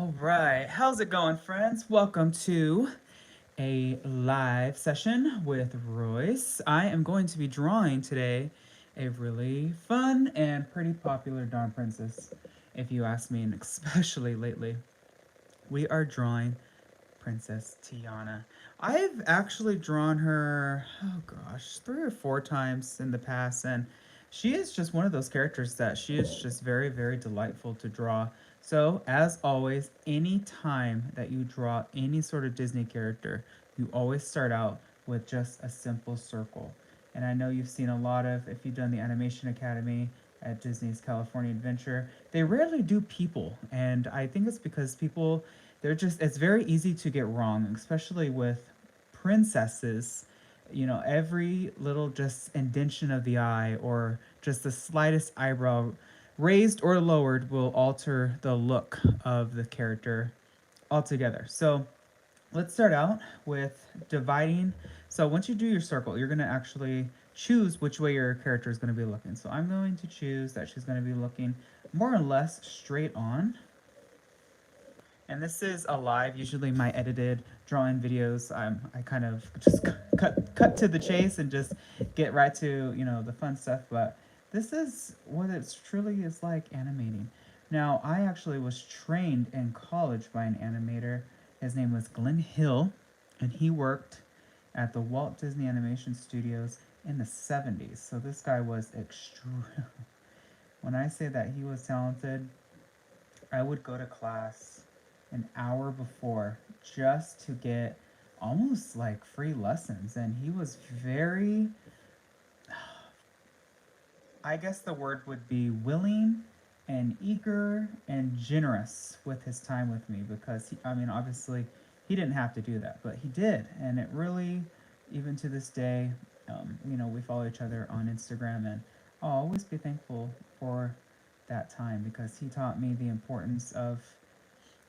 All right, how's it going, friends? Welcome to a live session with Royce. I am going to be drawing today a really fun and pretty popular Dawn Princess, if you ask me, and especially lately. We are drawing Princess Tiana. I've actually drawn her, oh gosh, 3 or 4 times in the past, and she is just one of those characters that she is just very, very delightful to draw. So, as always, any time that you draw any sort of Disney character, you always start out with just a simple circle. And I know you've seen a lot of, if you've done the Animation Academy at Disney's California Adventure, they rarely do people. And I think it's because people, it's very easy to get wrong, especially with princesses. Every little just indentation of the eye or just the slightest eyebrow raised or lowered will alter the look of the character altogether. So let's start out with dividing. So once you do your circle, you're going to actually choose which way your character is going to be looking. So I'm going to choose that she's going to be looking more or less straight on. And this is a live. Usually my edited drawing videos, I kind of just cut to the chase and just get right to, the fun stuff. But this is what it truly is like animating. Now, I actually was trained in college by an animator. His name was Glenn Hill, and he worked at the Walt Disney Animation Studios in the 70s. So this guy was extreme. When I say that he was talented, I would go to class an hour before just to get almost like free lessons. And he was very, I guess the word would be willing and eager and generous with his time with me because, obviously he didn't have to do that, but he did. And it really, even to this day, we follow each other on Instagram, and I'll always be thankful for that time because he taught me the importance of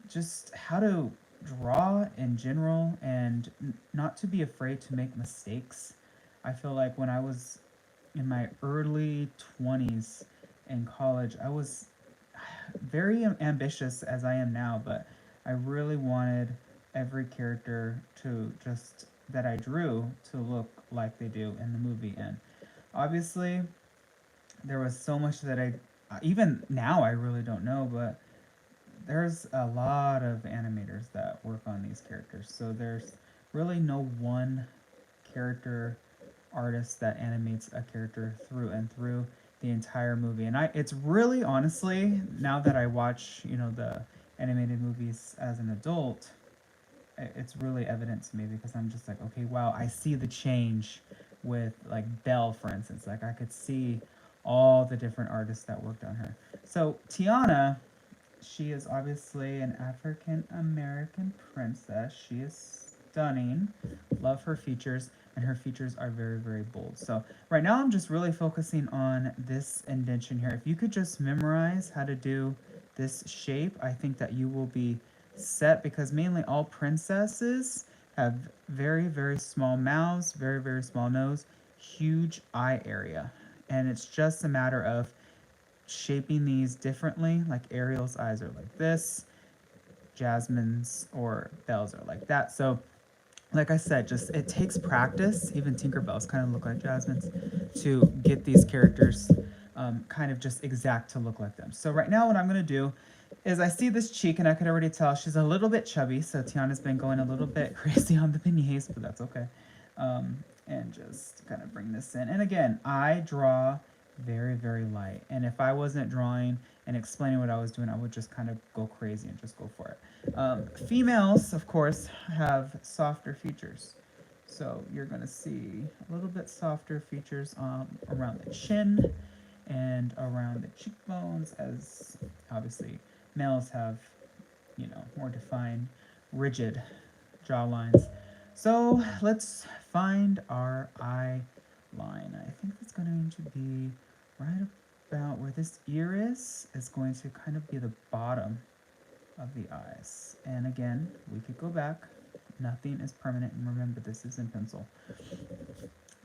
just how to draw in general and not to be afraid to make mistakes. I feel like when I was in my early 20s in college, I was very ambitious as I am now, but I really wanted every character to just that I drew to look like they do in the movie. And obviously, there was so much that even now, I really don't know, but there's a lot of animators that work on these characters. So there's really no one character artist that animates a character through and through the entire movie. And it's really honestly, now that I watch, the animated movies as an adult, it's really evident to me because I'm just like, okay, wow, I see the change with like Belle, for instance. Like I could see all the different artists that worked on her. So Tiana, she is obviously an African American princess. She is stunning. Love her features, and her features are very, very bold. So right now I'm just really focusing on this indentation here. If you could just memorize how to do this shape, I think that you will be set because mainly all princesses have very, very small mouths, very, very small nose, huge eye area. And it's just a matter of shaping these differently. Like Ariel's eyes are like this, Jasmine's or Belle's are like that. So like I said, just it takes practice. Even Tinkerbell's kind of look like Jasmine's to get these characters kind of just exact to look like them. So right now what I'm going to do is I see this cheek and I could already tell she's a little bit chubby. So Tiana's been going a little bit crazy on the beignets, but that's okay. And just kind of bring this in. And again, I draw very, very light. And if I wasn't drawing and explaining what I was doing, I would just kind of go crazy and just go for it. Females, of course, have softer features. So you're going to see a little bit softer features around the chin and around the cheekbones, as obviously males have, more defined, rigid jawlines. So let's find our eye line. I think it's going to be right about where this ear is going to kind of be the bottom of the eyes. And again, we could go back. Nothing is permanent, and remember, this is in pencil.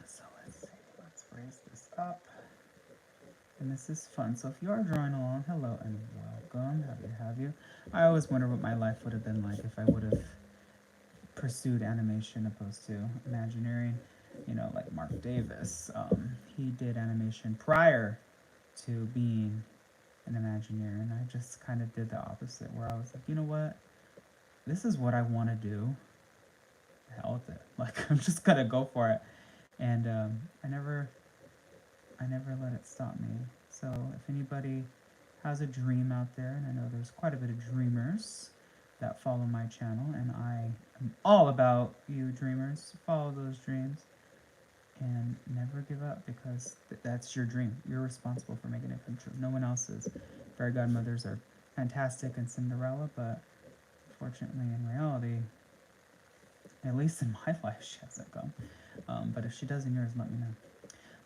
So let's see. Let's raise this up. And this is fun. So if you are drawing along, hello and welcome. Happy to have you. I always wonder what my life would have been like if I would have pursued animation opposed to Imagineering. You know, like Mark Davis. He did animation prior to being an Imagineer, and I just kind of did the opposite, where I was like, you know what, this is what I want to do. Hell with it. Like I'm just gonna go for it, and I never let it stop me. So if anybody has a dream out there, and I know there's quite a bit of dreamers that follow my channel, and I am all about you dreamers. Follow those dreams and never give up, because that's your dream. You're responsible for making it come true. No one else is. Fairy godmothers are fantastic in Cinderella, but unfortunately, in reality, at least in my life, she hasn't come. But if she does in yours, let me know.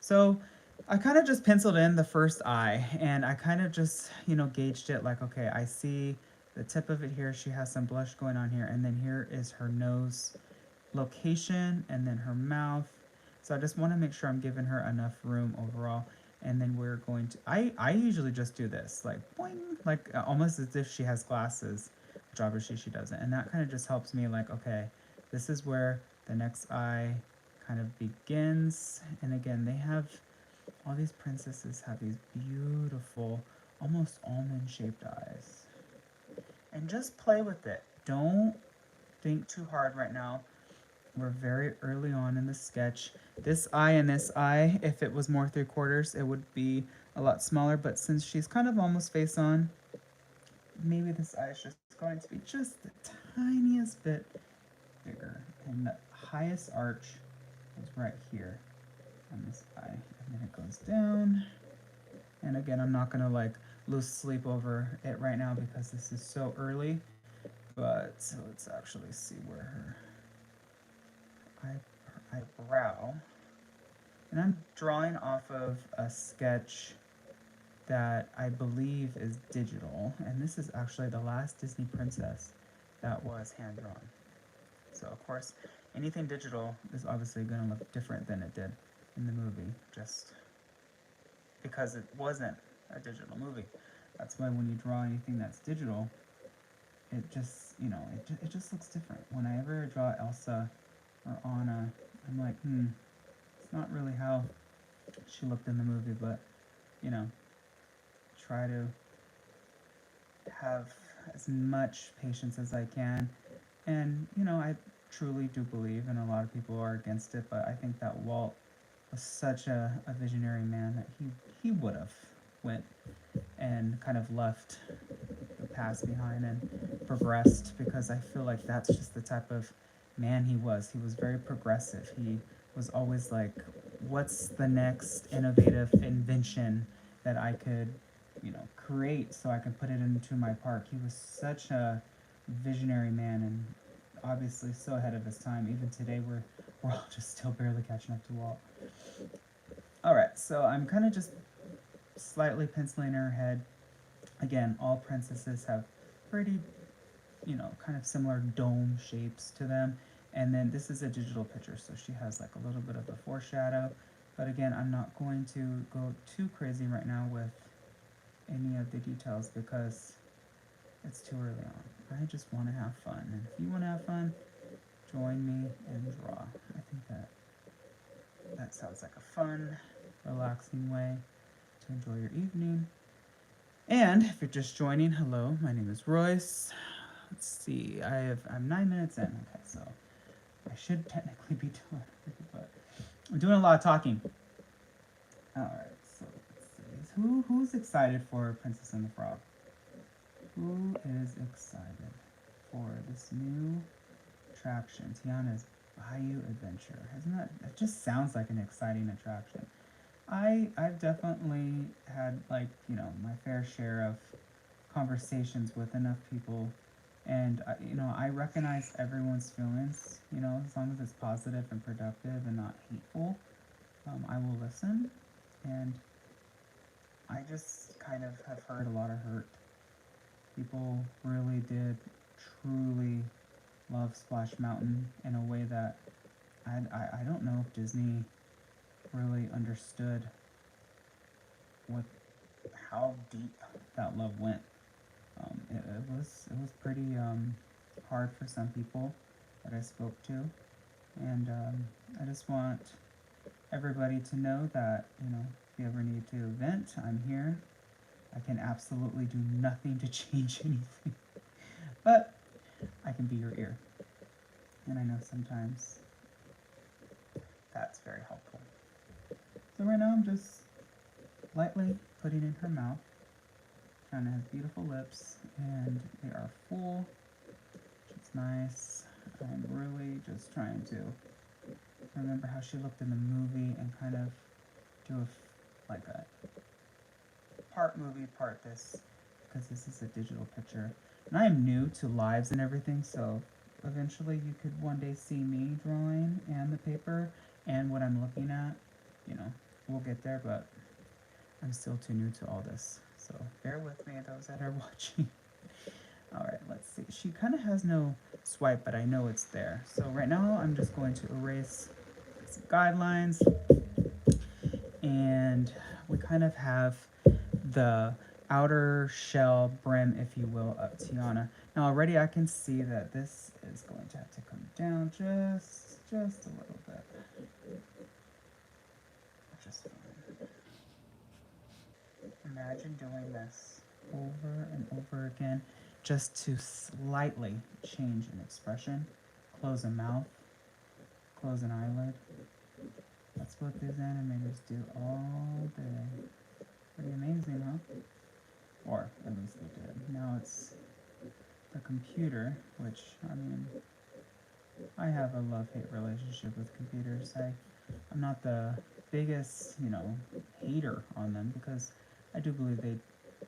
So I kind of just penciled in the first eye, and I kind of just, gauged it like, okay, I see the tip of it here. She has some blush going on here, and then here is her nose location, and then her mouth. So I just want to make sure I'm giving her enough room overall. And then we're going to, I usually just do this, like, boing, like almost as if she has glasses, which obviously she doesn't. And that kind of just helps me, like, okay, this is where the next eye kind of begins. And again, they have, all these princesses have these beautiful, almost almond shaped eyes. And just play with it. Don't think too hard right now. We're very early on in the sketch. This eye and this eye, if it was more 3/4, it would be a lot smaller. But since she's kind of almost face on, maybe this eye is just going to be just the tiniest bit bigger. And the highest arch is right here on this eye. And then it goes down. And again, I'm not gonna like lose sleep over it right now because this is so early. But so let's actually see where her eyebrow, and I'm drawing off of a sketch that I believe is digital, and this is actually the last Disney princess that was hand drawn. So of course, anything digital is obviously going to look different than it did in the movie, just because it wasn't a digital movie. That's why when you draw anything that's digital, it just, it just looks different. Whenever I draw Elsa or Anna, I'm like, it's not really how she looked in the movie, but, try to have as much patience as I can. And, I truly do believe, and a lot of people are against it, but I think that Walt was such a visionary man that he would have went and kind of left the past behind and progressed, because I feel like that's just the type of man he was. He was very progressive. He was always like, what's the next innovative invention that I could, create so I can put it into my park. He was such a visionary man, and obviously so ahead of his time. Even today, we're all just still barely catching up to Walt. All right, so I'm kind of just slightly penciling her head. Again, all princesses have pretty, kind of similar dome shapes to them. And then this is a digital picture, so she has like a little bit of a foreshadow. But again, I'm not going to go too crazy right now with any of the details because it's too early on. I just want to have fun. And if you want to have fun, join me and draw. I think that sounds like a fun, relaxing way to enjoy your evening. And if you're just joining, hello, my name is Royce. Let's see, I'm 9 minutes in. Okay, so I should technically be done, but I'm doing a lot of talking. All right, so let's see. Who's excited for Princess and the Frog? Who is excited for this new attraction, Tiana's Bayou Adventure? It just sounds like an exciting attraction. I've definitely had, like, my fair share of conversations with enough people, and I recognize everyone's feelings, as long as it's positive and productive and not hateful. I will listen, and I just kind of have heard a lot of hurt. People really did truly love Splash Mountain in a way that I don't know if Disney really understood how deep that love went. it was pretty hard for some people that I spoke to, and I just want everybody to know that, if you ever need to vent, I'm here. I can absolutely do nothing to change anything, but I can be your ear, and I know sometimes that's very helpful. So right now I'm just lightly putting in her mouth. Tiana has beautiful lips, and they are full, which is nice. I'm really just trying to remember how she looked in the movie and kind of do like a part movie, part this, because this is a digital picture. And I am new to lives and everything, so eventually you could one day see me drawing and the paper and what I'm looking at. We'll get there, but I'm still too new to all this. So bear with me, those that are watching. Alright, let's see. She kind of has no swipe, but I know it's there. So right now I'm just going to erase some guidelines. And we kind of have the outer shell brim, if you will, of Tiana. Now already I can see that this is going to have to come down just a little bit. Just fine. Imagine doing this over and over again just to slightly change an expression. Close a mouth, close an eyelid. That's what these animators do all day. Pretty amazing, huh? Or at least they did. Now it's the computer, which, I have a love-hate relationship with computers. I'm not the biggest, hater on them, because I do believe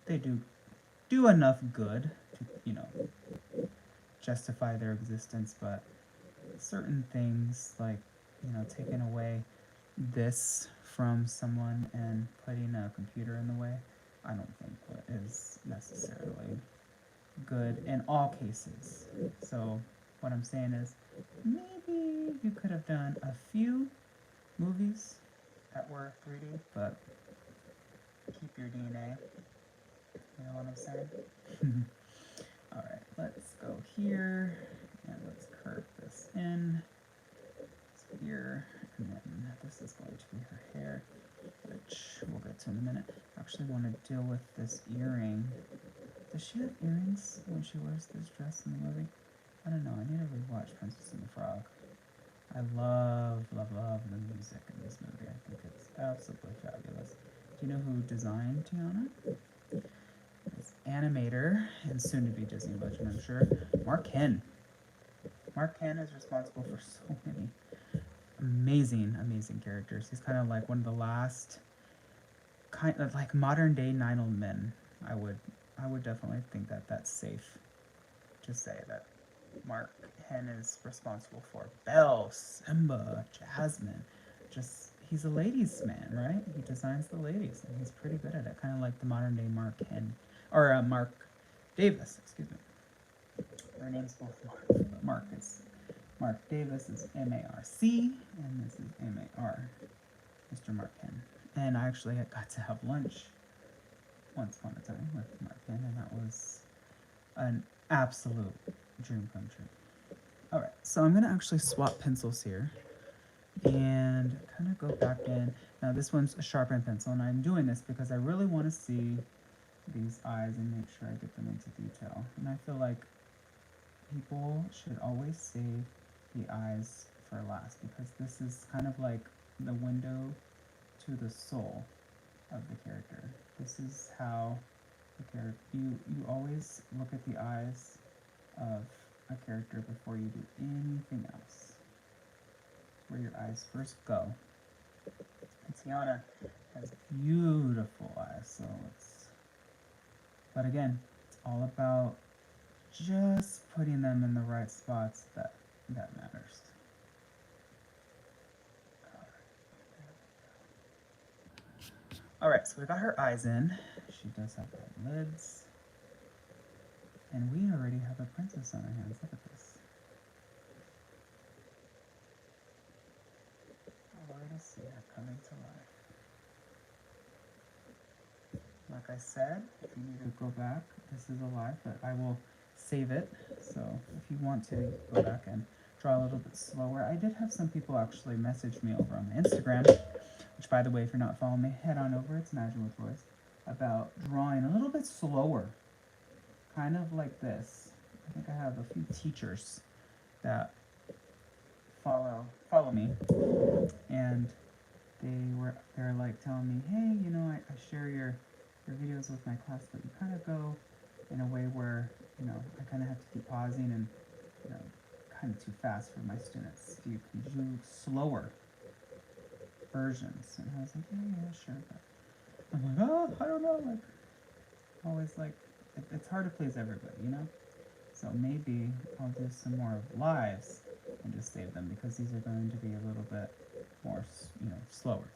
they do enough good to, justify their existence, but certain things like, taking away this from someone and putting a computer in the way, I don't think is necessarily good in all cases. So what I'm saying is, maybe you could have done a few movies that were 3D, but keep your DNA. You know what I'm saying? Alright, let's go here, and let's curve this in. Here, and then this is going to be her hair, which we'll get to in a minute. I actually want to deal with this earring. Does she have earrings when she wears this dress in the movie? I don't know. I need to rewatch Princess and the Frog. I love the music in this movie. I think it's absolutely fabulous. Do you know who designed Tiana? It's animator and soon-to-be Disney legend, I'm sure, Mark Hen. Mark Hen is responsible for so many amazing characters. He's kind of like one of the last kind of like modern day Nine Old Men. I would definitely think that that's safe to say that Mark Hen is responsible for Belle, Simba, Jasmine. Just he's a ladies' man, right? He designs the ladies, and he's pretty good at it. Kind of like the modern day Mark Hen, or Mark Davis. Excuse me. Their names both Mark, but Mark Davis is M-A-R-C, and this is M-A-R, Mr. Mark Hen. And I actually got to have lunch once upon a time with Mark Hen, and that was an absolute dream come true. Alright, so I'm going to actually swap pencils here and kind of go back in. Now this one's a sharpened pencil, and I'm doing this because I really want to see these eyes and make sure I get them into detail. And I feel like people should always save the eyes for last, because this is kind of like the window to the soul of the character. This is how the character, you always look at the eyes of a character before you do anything else. It's where your eyes first go. And Tiana has beautiful eyes, so but again, it's all about just putting them in the right spots that matters. Alright, so we got her eyes in. She does have her lids. And we already have a princess on our hands. Look at this. Already see her coming to life. Like I said, if you need to go back, this is a lie, but I will save it. So if you want to go back and draw a little bit slower. I did have some people actually message me over on my Instagram, which by the way, if you're not following me, head on over. It's Imagine with Royce, about drawing a little bit slower, kind of like this. I think I have a few teachers that follow me, and they're like telling me, hey, you know, I share your videos with my class, but you kind of go in a way where, you know, I kind of have to keep pausing and, you know, kind of too fast for my students. You can do slower versions. And I was like, yeah, sure. But I'm like, oh, I don't know. Like, always like, it's hard to please everybody, you know? So maybe I'll do some more lives and just save them because these are going to be a little bit more, you know, slower.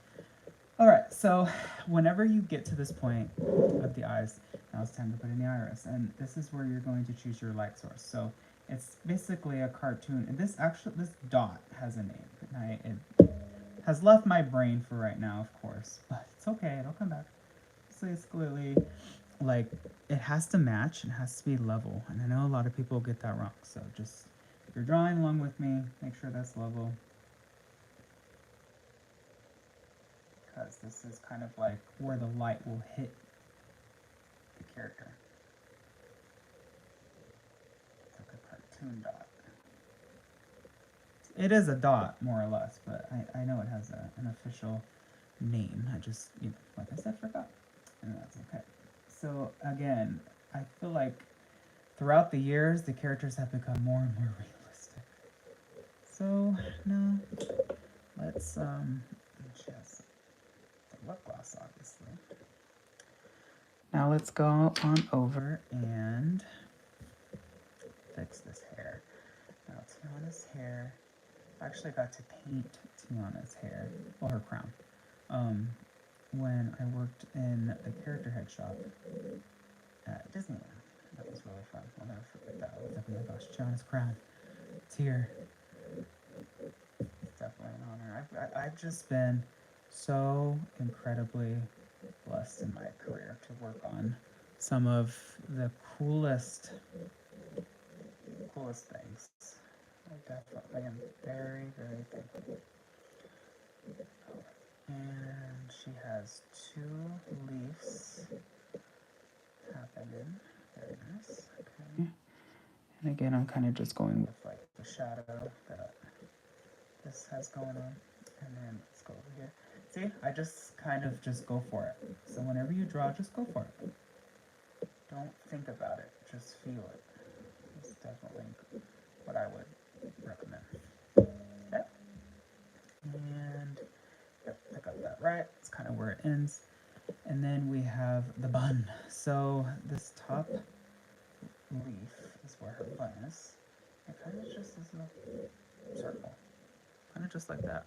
All right, so whenever you get to this point of the eyes, now it's time to put in the iris. And this is where you're going to choose your light source. So it's basically a cartoon. And this dot has a name. It has left my brain for right now, of course, but it's okay, it'll come back. So it's clearly, like, it has to match, it has to be level. And I know a lot of people get that wrong. So just, if you're drawing along with me, make sure that's level. Because this is kind of like where the light will hit the character. It's like a cartoon dot. It is a dot, more or less, but I know it has an official name. I just, you know, like I said, forgot. And that's okay. So, again, I feel like throughout the years, the characters have become more and more realistic. So, now, let's, she has the lip gloss, obviously. Now let's go on over and fix this hair. Now Tiana's hair, I actually got to paint Tiana's hair, well, her crown, when I worked in the character head shop at Disneyland. That was really fun. I'll never forget that. I was like, oh my gosh, Tiana's crown, it's here. It's definitely an honor. I've just been so incredibly blessed in my career to work on some of the coolest things. I definitely am very, very thankful. And she has 2 leaves happening. Very nice. Okay. And again, I'm kind of just going with like the shadow that this has going on. And then let's go over here. See, I just kind of just go for it. So whenever you draw, just go for it. Don't think about it, just feel it. It's definitely what I would recommend. Okay. And yep, I got that right. It's kind of where it ends. And then we have the bun. So this top leaf is where her bun is. It kind of just is a circle. Kind of just like that.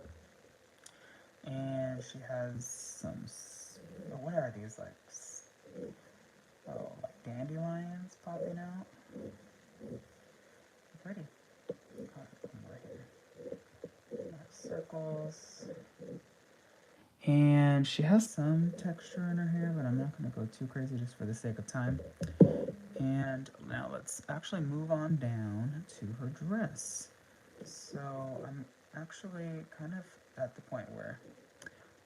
And she has some, what are these, like, oh, like dandelions popping out. Pretty. Over here. Circles. And she has some texture in her hair, but I'm not going to go too crazy just for the sake of time. And now let's actually move on down to her dress. So I'm actually kind of at the point where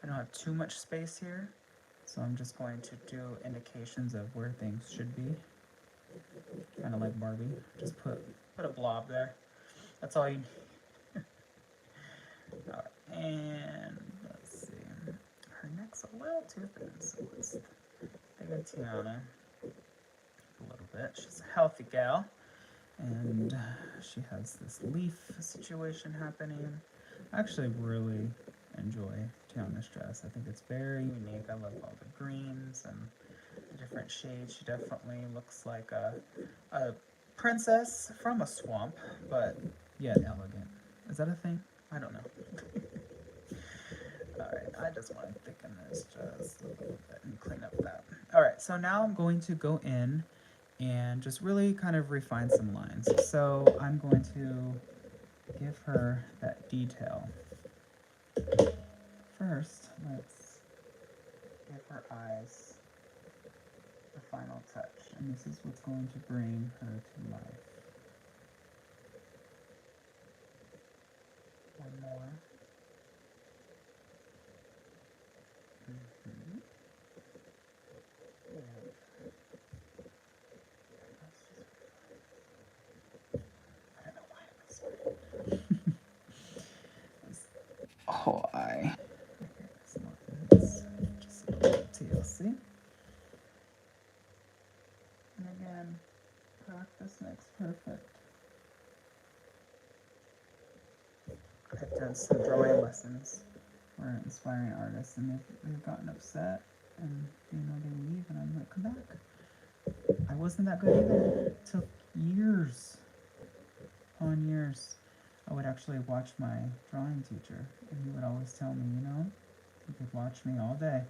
I don't have too much space here. So I'm just going to do indications of where things should be. Kind of like Barbie. Just put a blob there. That's all you need. Alright, and let's see. Her neck's a little too thin, so let's dig in Tiana a little bit. She's a healthy gal. And she has this leaf situation happening. I actually really enjoy Tiana's dress. I think it's very unique. I love all the greens and the different shades. She definitely looks like a princess from a swamp, but yet elegant. Is that a thing? I don't know. Alright, I just want to thicken this just a little bit and clean up that. Alright, so now I'm going to go in and just really kind of refine some lines. So I'm going to give her that detail. First, let's give her eyes final touch, and this is what's going to bring her to life. One more. Mm-hmm. I don't know why I'm whispering. Oh, I. Just a little TLC. And again, practice makes perfect. I've done some drawing lessons for inspiring artists, and they've gotten upset, and they leave, and I'm like, come back. I wasn't that good either. It took years upon years. I would actually watch my drawing teacher, and he would always tell me, you could watch me all day.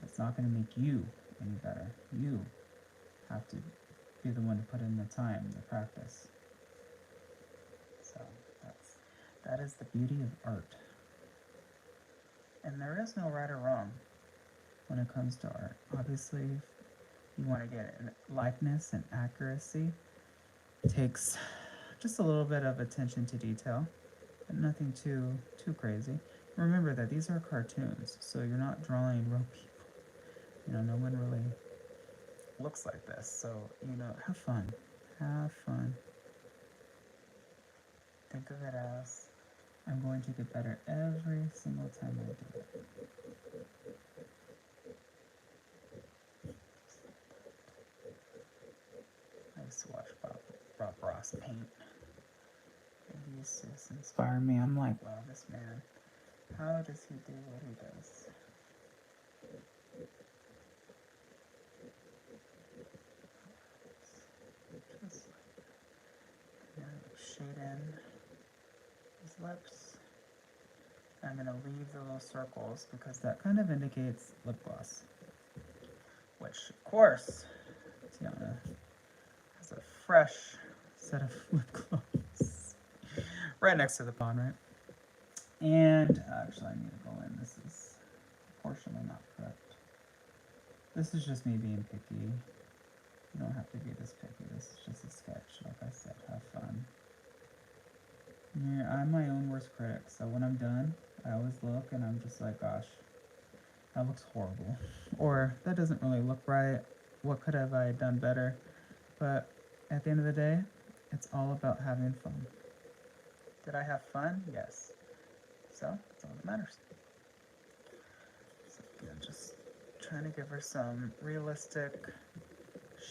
It's not going to make you any better. You have to be the one to put in the time, the practice. So that is the beauty of art. And there is no right or wrong when it comes to art. Obviously, you want to get likeness and accuracy. It takes just a little bit of attention to detail, but nothing too crazy. Remember that these are cartoons, so you're not drawing real people. No one really looks like this. So, have fun. Have fun. Think of it as I'm going to get better every single time I do it. I used to watch Bob Ross paint. He used to inspire me. I'm like, wow, this man, how does he do what he does? Just shade in his lips. I'm going to leave the little circles because that kind of indicates lip gloss. Which, of course, Tiana has a fresh set of lip gloss. Right next to the pond, right? And actually, I need to go in. This is unfortunately not correct. This is just me being picky. You don't have to be this picky. This is just a sketch. Like I said, have fun. Yeah, I'm my own worst critic. So when I'm done, I always look and I'm just like, gosh, that looks horrible. Or that doesn't really look right. What could have I done better? But at the end of the day, it's all about having fun. Did I have fun? Yes. So that's all that matters. So again, just trying to give her some realistic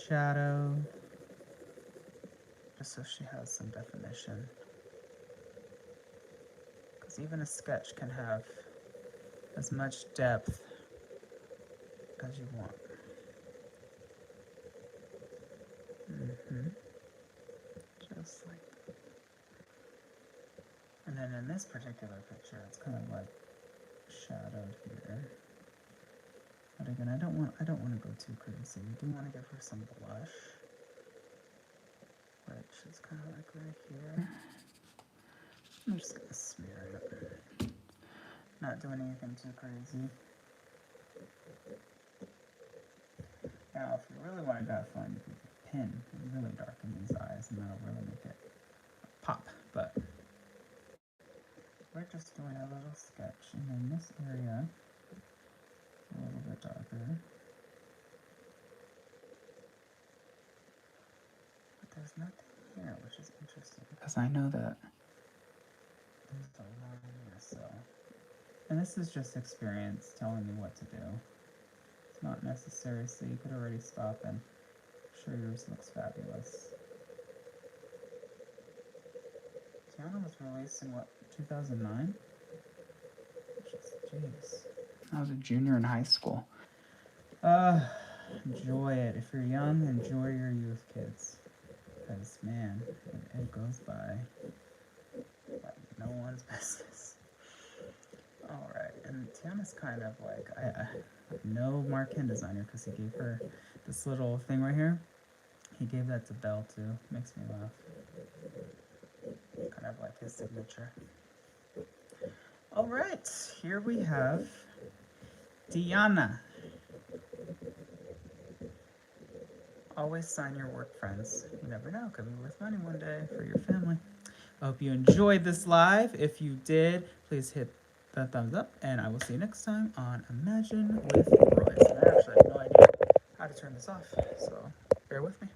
shadow, just so she has some definition. Because even a sketch can have as much depth as you want. Just like that. And then in this particular picture, it's kind of like shadowed here. But again, I don't want to go too crazy. I do want to give her some blush, which is kind of like right here. I'm just gonna smear it. Not doing anything too crazy. Now, if you really wanted to have fun, you could pin and really darken these eyes, and that'll really make it pop. But we're just doing a little sketch, and then this area a little bit darker. But there's nothing here, which is interesting because I know that there's a lot in here. So, and this is just experience telling me what to do. It's not necessary, so you could already stop and I'm sure yours looks fabulous. Tiana was released in what, 2009? Jeez. I was a junior in high school. Enjoy it. If you're young, enjoy your youth, kids. Because, man, it goes by like no one's business. Alright, and Tiana's kind of like, I no Marquin designer because he gave her this little thing right here. He gave that to Belle too. Makes me laugh. Kind of like his signature. Alright, here we have Tiana. Always sign your work, friends. You never know, could be worth money one day for your family. I hope you enjoyed this live. If you did, please hit the thumbs up, and I will see you next time on Imagine with Royce. And I actually have no idea how to turn this off, so bear with me.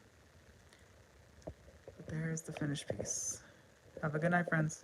But there's the finished piece. Have a good night, friends.